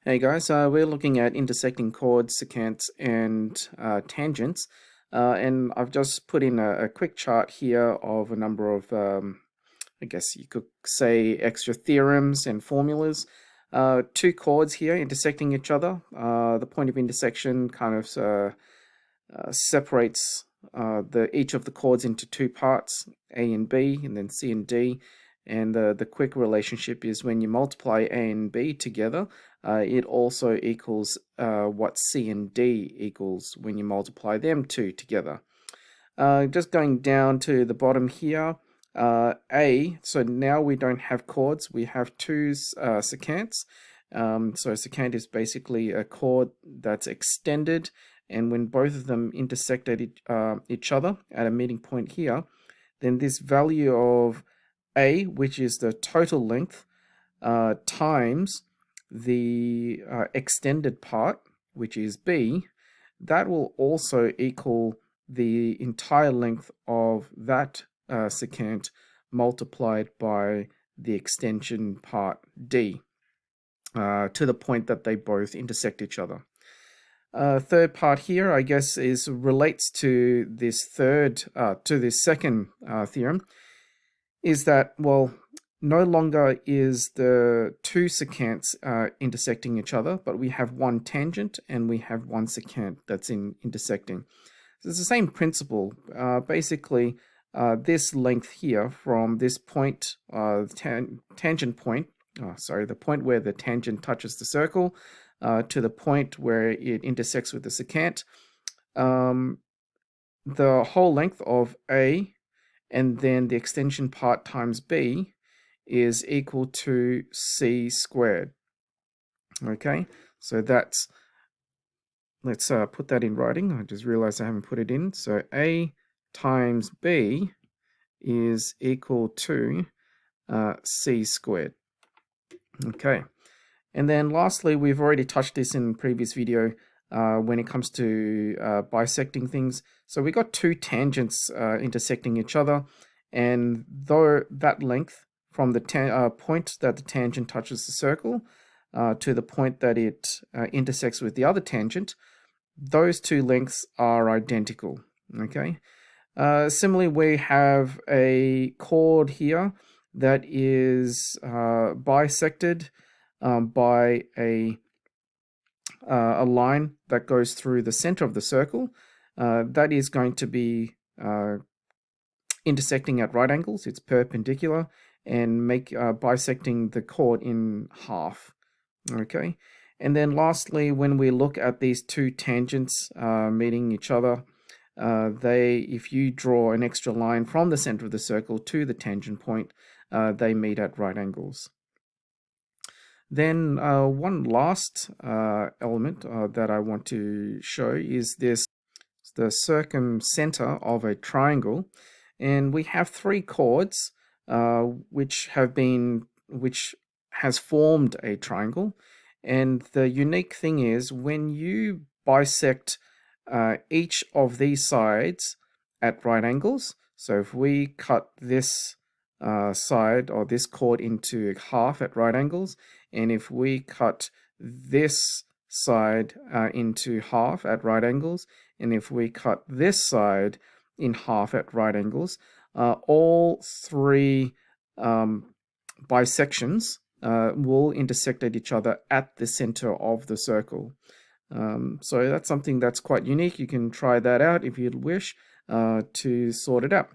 Hey guys, we're looking at intersecting chords, secants, and tangents. And I've just put in a quick chart here of a number of, I guess you could say, extra theorems and formulas. Two chords here intersecting each other. The point of intersection kind of separates each of the chords into two parts, A and B, and then C and D. And the quick relationship is when you multiply A and B together, it also equals what C and D equals when you multiply them two together. Just going down to the bottom here, A, so now we don't have chords, we have two secants. So secant is basically a chord that's extended, and when both of them intersect at each other at a meeting point here, then this value of A, which is the total length, times the extended part, which is B, that will also equal the entire length of that secant multiplied by the extension part D, to the point that they both intersect each other. Third part here, I guess, relates to this second theorem, is that, well, no longer is the two secants intersecting each other, but we have one tangent and we have one secant that's intersecting. So it's the same principle. Basically, this length here from this point, tangent point, the point where the tangent touches the circle, to the point where it intersects with the secant, the whole length of A and then the extension part times B is equal to C squared. Okay, so that's, let's put that in writing. I just realized I haven't put it in. So A times B is equal to C squared. Okay, and then lastly, we've already touched this in the previous video when it comes to bisecting things. So we got two tangents intersecting each other, and though that length from the point that the tangent touches the circle to the point that it intersects with the other tangent, those two lengths are identical. Okay. Similarly, we have a chord here that is bisected by a line that goes through the center of the circle. That is going to be intersecting at right angles. It's perpendicular and bisecting the chord in half. Okay, and then lastly, when we look at these two tangents meeting each other, if you draw an extra line from the center of the circle to the tangent point, they meet at right angles. Then one last element that I want to show is the circumcenter of a triangle, and we have three chords which has formed a triangle. And the unique thing is when you bisect each of these sides at right angles, so if we cut this side or this chord into half at right angles, and if we cut this side into half at right angles, and if we cut this side in half at right angles, all three bisections will intersect at each other at the center of the circle. So that's something that's quite unique. You can try that out if you'd wish to sort it out.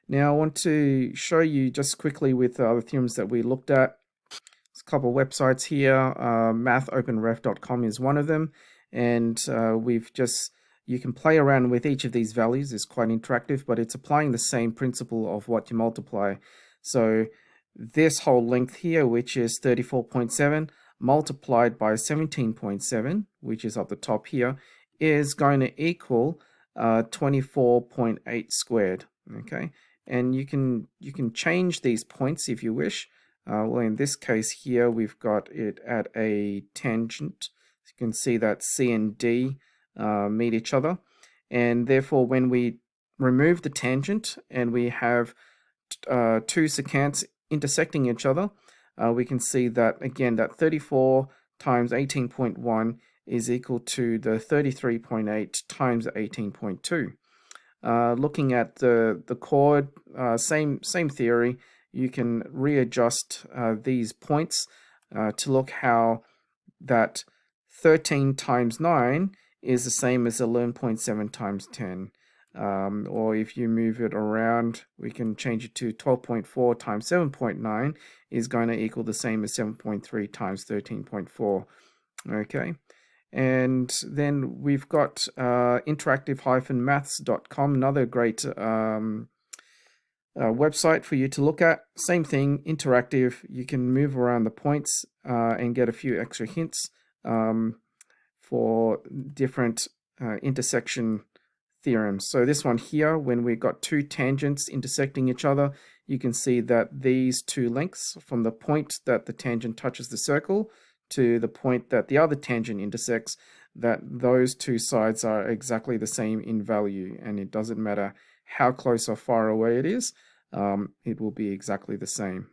Now I want to show you just quickly with the other theorems that we looked at. There's a couple of websites here. mathopenref.com is one of them, and you can play around with each of these values. It's quite interactive, but it's applying the same principle of what you multiply. So this whole length here, which is 34.7, multiplied by 17.7, which is up the top here, is going to equal 24.8 squared. Okay, and you can change these points if you wish. Well, in this case here, we've got it at a tangent. You can see that C and D meet each other, and therefore when we remove the tangent and we have two secants intersecting each other, we can see that again that 34 times 18.1 is equal to the 33.8 times 18.2. Looking at the chord, same theory. You can readjust these points to look how that 13 times 9 is the same as 11.7 times 10. Or if you move it around, we can change it to 12.4 times 7.9 is going to equal the same as 7.3 times 13.4. Okay. And then we've got Interactivehyphenmaths.com, another great website for you to look at. Same thing, interactive. You can move around the points and get a few extra hints for different intersection theorems. So this one here, when we've got two tangents intersecting each other, you can see that these two lengths from the point that the tangent touches the circle to the point that the other tangent intersects, that those two sides are exactly the same in value, and it doesn't matter how close or far away it is, it will be exactly the same.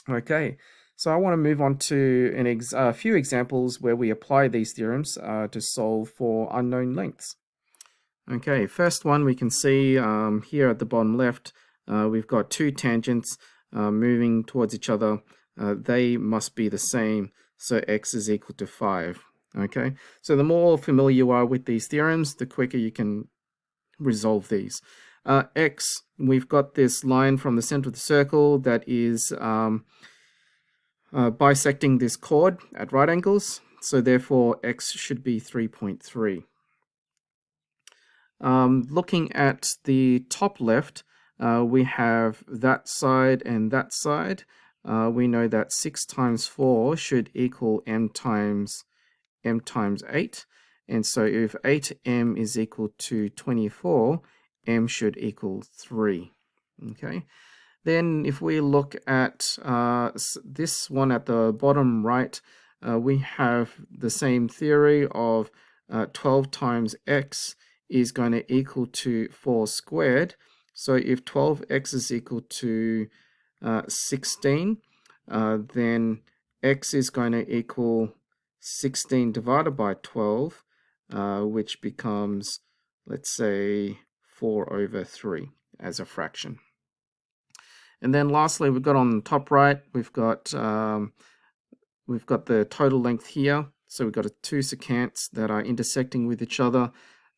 Okay, so I want to move on to a few examples where we apply these theorems to solve for unknown lengths. Okay, first one we can see here at the bottom left, we've got two tangents moving towards each other. They must be the same, so x is equal to 5. Okay, so the more familiar you are with these theorems, the quicker you can resolve these. X, we've got this line from the center of the circle that is bisecting this chord at right angles, so therefore x should be 3.3. Looking at the top left, we have that side and that side. We know that 6 times 4 should equal m times 8. And so if 8m is equal to 24, m should equal 3. Okay. Then if we look at this one at the bottom right, we have the same theory of 12 times x is going to equal to 4 squared. So if 12x is equal to 16, then x is going to equal 16 divided by 12, which becomes, let's say, 4 over 3 as a fraction. And then lastly, we've got on the top right, we've got the total length here. So we've got two secants that are intersecting with each other.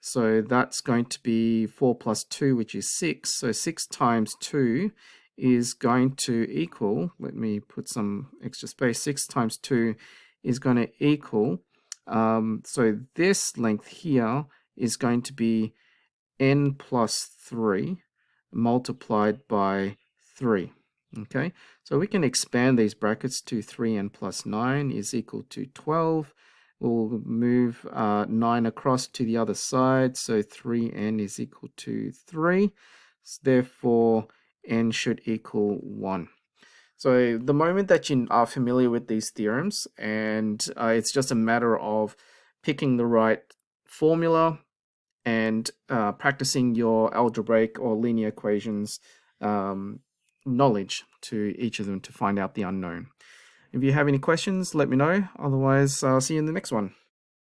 So that's going to be 4 plus 2, which is 6. So 6 times 2 is going to equal, let me put some extra space, 6 times 2 is going to equal, so this length here is going to be n plus 3 multiplied by 3. Okay, so we can expand these brackets to 3n plus 9 is equal to 12. We'll move 9 across to the other side, so 3n is equal to 3. Therefore, n should equal 1. So the moment that you are familiar with these theorems, and it's just a matter of picking the right formula and practicing your algebraic or linear equations knowledge to each of them to find out the unknown. If you have any questions, let me know. Otherwise, I'll see you in the next one.